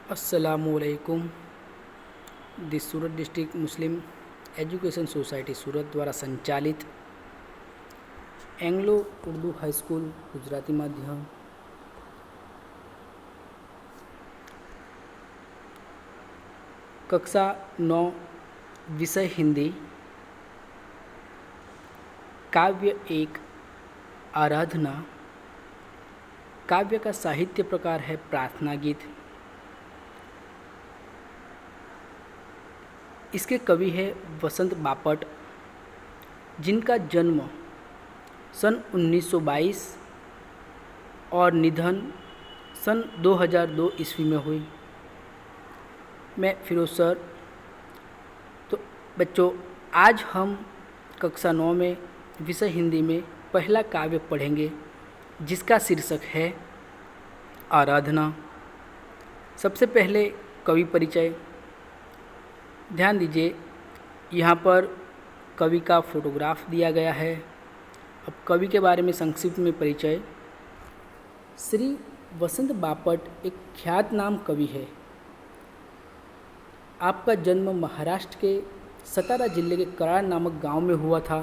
अस्सलामुअलैकुम। दी सूरत डिस्ट्रिक्ट मुस्लिम education society सूरत द्वारा संचालित Anglo Urdu high school Gujarati माध्यम कक्षा 9 विषय हिंदी काव्य 1 आराधना। काव्य का साहित्य प्रकार है प्रार्थना गीत। इसके कवि है वसंत बापट, जिनका जन्म सन 1922 और निधन सन 2002 ईस्वी में हुई। मैं फिरोज सर। तो बच्चों, आज हम कक्षा 9 में विषय हिंदी में पहला काव्य पढ़ेंगे, जिसका शीर्षक है आराधना। सबसे पहले कवि परिचय। ध्यान दीजिए, यहाँ पर कवि का फोटोग्राफ दिया गया है। अब कवि के बारे में संक्षिप्त में परिचय। श्री वसंत बापट एक ख्यातनाम कवि है। आपका जन्म महाराष्ट्र के सतारा जिले के कराड नामक गांव में हुआ था।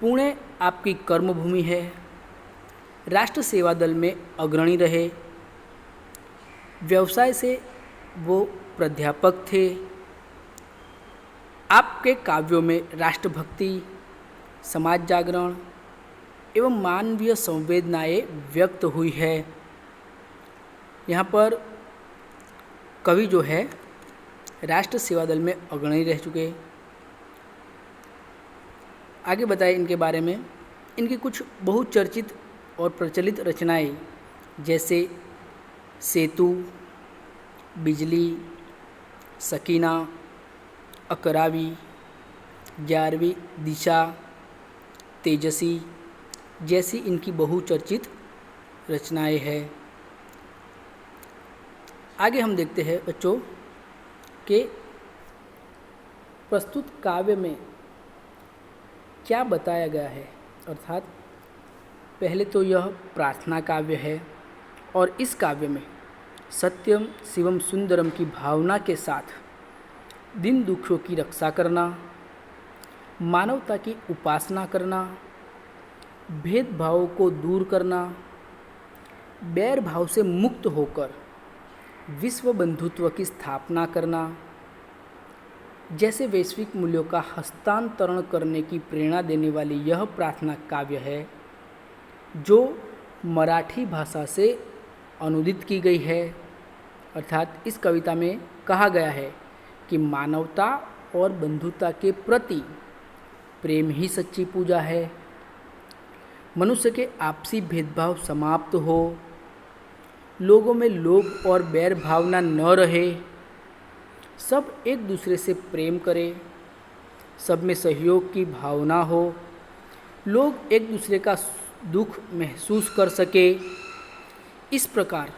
पुणे आपकी कर्मभूमि है। राष्ट्र सेवा दल में अग्रणी रहे। व्यवसाय से वो प्राध्यापक थे। आपके काव्यों में राष्ट्रभक्ति, समाज जागरण एवं मानवीय संवेदनाएं व्यक्त हुई है। यहाँ पर कवि जो है राष्ट्र सेवा दल में अग्रणी रह चुके। आगे बताएं इनके बारे में। इनकी कुछ बहुचर्चित और प्रचलित रचनाएं जैसे सेतु, बिजली, सकीना, अकरावी, 11वीं दिशा, तेजसी जैसी इनकी बहुचर्चित रचनाएं हैं। आगे हम देखते हैं बच्चों कि प्रस्तुत काव्य में क्या बताया गया है। अर्थात पहले तो यह प्रार्थना काव्य है और इस काव्य में सत्यम शिवम सुंदरम की भावना के साथ दिन दुखियों की रक्षा करना, मानवता की उपासना करना, भेदभावों को दूर करना, बैर भाव से मुक्त होकर विश्व बंधुत्व की स्थापना करना जैसे वैश्विक मूल्यों का हस्तांतरण करने की प्रेरणा देने वाली यह प्रार्थना काव्य है, जो मराठी भाषा से अनुदित की गई है। अर्थात इस कविता में कहा गया है कि मानवता और बंधुता के प्रति प्रेम ही सच्ची पूजा है। मनुष्य के आपसी भेदभाव समाप्त हो, लोगों में लोभ और बैर भावना न रहे, सब एक दूसरे से प्रेम करें, सब में सहयोग की भावना हो, लोग एक दूसरे का दुख महसूस कर सके। इस प्रकार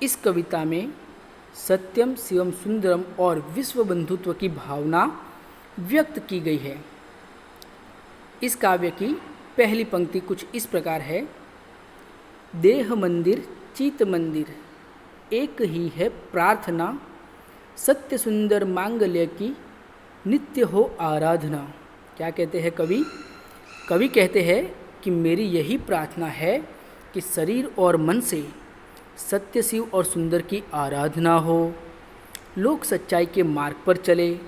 इस कविता में सत्यम शिवम सुंदरम और विश्व बंधुत्व की भावना व्यक्त की गई है। इस काव्य की पहली पंक्ति कुछ इस प्रकार है। देह मंदिर चित मंदिर एक ही है प्रार्थना, सत्य सुंदर मांगल्य की नित्य हो आराधना। क्या कहते हैं कवि? कवि कहते हैं कि मेरी यही प्रार्थना है कि शरीर और मन से सत्य शिव और सुंदर की आराधना हो, लोग सच्चाई के मार्ग पर चले,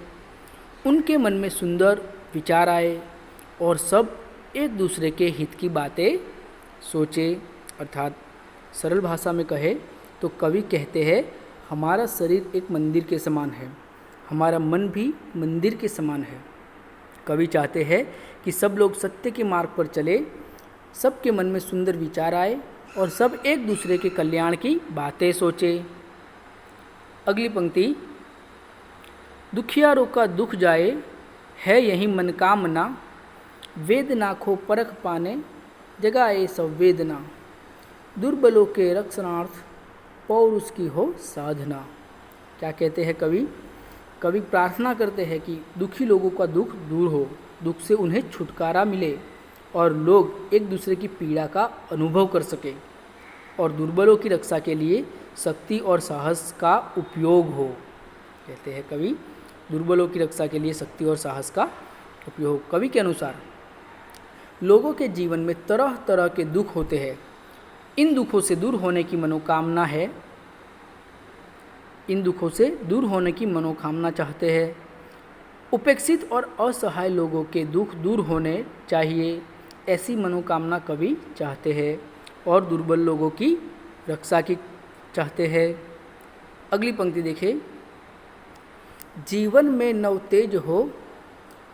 उनके मन में सुंदर विचार आए और सब एक दूसरे के हित की बातें सोचे। अर्थात सरल भाषा में कहे तो कवि कहते हैं हमारा शरीर एक मंदिर के समान है, हमारा मन भी मंदिर के समान है। कवि चाहते हैं कि सब लोग सत्य के मार्ग पर चले, सबके मन में सुंदर विचार आए और सब एक दूसरे के कल्याण की बातें सोचे। अगली पंक्ति। दुखियारों का दुख जाए है यही मनकामना, वेदना को परख पाने जगाए संवेदना, दुर्बलों के रक्षणार्थ पौरुष की हो साधना। क्या कहते हैं कवि? कवि प्रार्थना करते हैं कि दुखी लोगों का दुख दूर हो, दुख से उन्हें छुटकारा मिले और लोग एक दूसरे की पीड़ा का अनुभव कर सके। और दुर्बलों की रक्षा के लिए शक्ति और साहस का उपयोग हो। कहते हैं कवि, दुर्बलों की रक्षा के लिए शक्ति और साहस का उपयोग। कवि के अनुसार लोगों के जीवन में तरह तरह के दुख होते हैं। इन दुखों से दूर होने की मनोकामना है, इन दुखों से दूर होने की मनोकामना चाहते हैं। उपेक्षित और असहाय लोगों के दुख दूर होने चाहिए, ऐसी मनोकामना कवि चाहते हैं। और दुर्बल लोगों की रक्षा की चाहते हैं। अगली पंक्ति देखें। जीवन में नव तेज हो,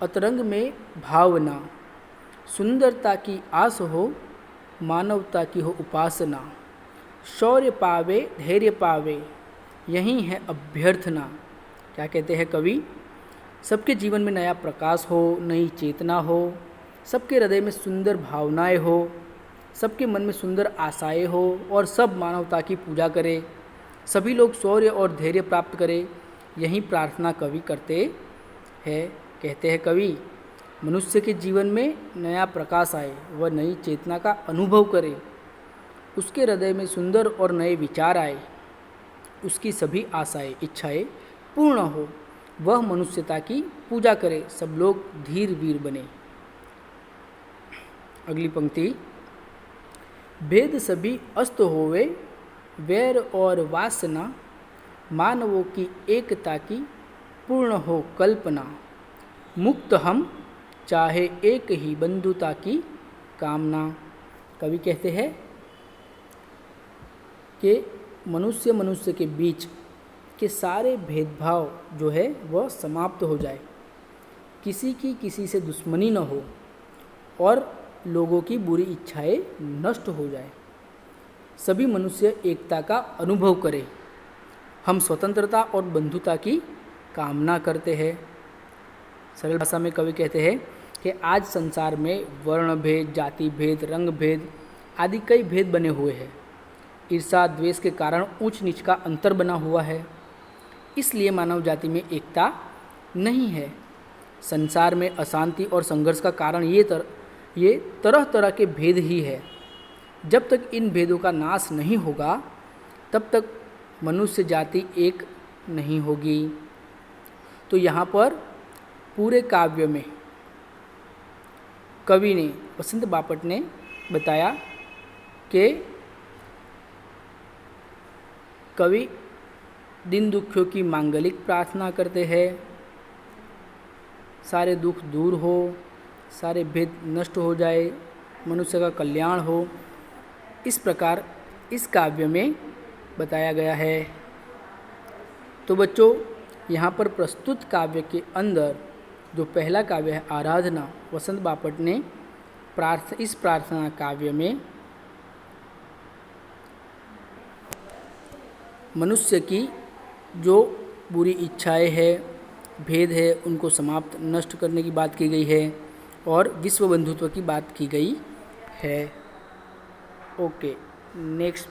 अतरंग में भावना, सुंदरता की आस हो, मानवता की हो उपासना, शौर्य पावे धैर्य पावे, यही है अभ्यर्थना। क्या कहते हैं कवि? सबके जीवन में नया प्रकाश हो, नई चेतना हो, सबके हृदय में सुंदर भावनाएं हो, सबके मन में सुंदर आशाएं हो और सब मानवता की पूजा करें, सभी लोग शौर्य और धैर्य प्राप्त करें, यही प्रार्थना कवि करते हैं। कहते हैं कवि, मनुष्य के जीवन में नया प्रकाश आए, वह नई चेतना का अनुभव करे, उसके हृदय में सुंदर और नए विचार आए, उसकी सभी आशाएं इच्छाएं पूर्ण हो, वह मनुष्यता की पूजा करे, सब लोग धीर वीर बने। अगली पंक्ति। भेद सभी अस्त होवे, वैर और वासना, मानवों की एकता की पूर्ण हो कल्पना, मुक्त हम चाहे एक ही बंधुता की कामना। कवि कहते हैं कि मनुष्य मनुष्य के बीच के सारे भेदभाव जो है वह समाप्त हो जाए, किसी की किसी से दुश्मनी न हो और लोगों की बुरी इच्छाएं नष्ट हो जाए, सभी मनुष्य एकता का अनुभव करें। हम स्वतंत्रता और बंधुता की कामना करते हैं। सरल भाषा में कवि कहते हैं कि आज संसार में वर्ण भेद, जाति भेद, रंग भेद आदि कई भेद बने हुए हैं। ईर्षा द्वेष के कारण ऊंच नीच का अंतर बना हुआ है, इसलिए मानव जाति में एकता नहीं है। संसार में अशांति और संघर्ष का कारण ये तरह तरह के भेद ही है। जब तक इन भेदों का नाश नहीं होगा तब तक मनुष्य जाति एक नहीं होगी। तो यहाँ पर पूरे काव्य में कवि ने, वसंत बापट ने बताया कि कवि दिन दुखियों की मांगलिक प्रार्थना करते हैं, सारे दुख दूर हो, सारे भेद नष्ट हो जाए, मनुष्य का कल्याण हो, इस प्रकार इस काव्य में बताया गया है। तो बच्चों, यहाँ पर प्रस्तुत काव्य के अंदर जो पहला काव्य है आराधना, वसंत बापट ने इस प्रार्थना काव्य में मनुष्य की जो बुरी इच्छाएं है, भेद है, उनको समाप्त नष्ट करने की बात की गई है और विश्व बंधुत्व की बात की गई है। Okay, next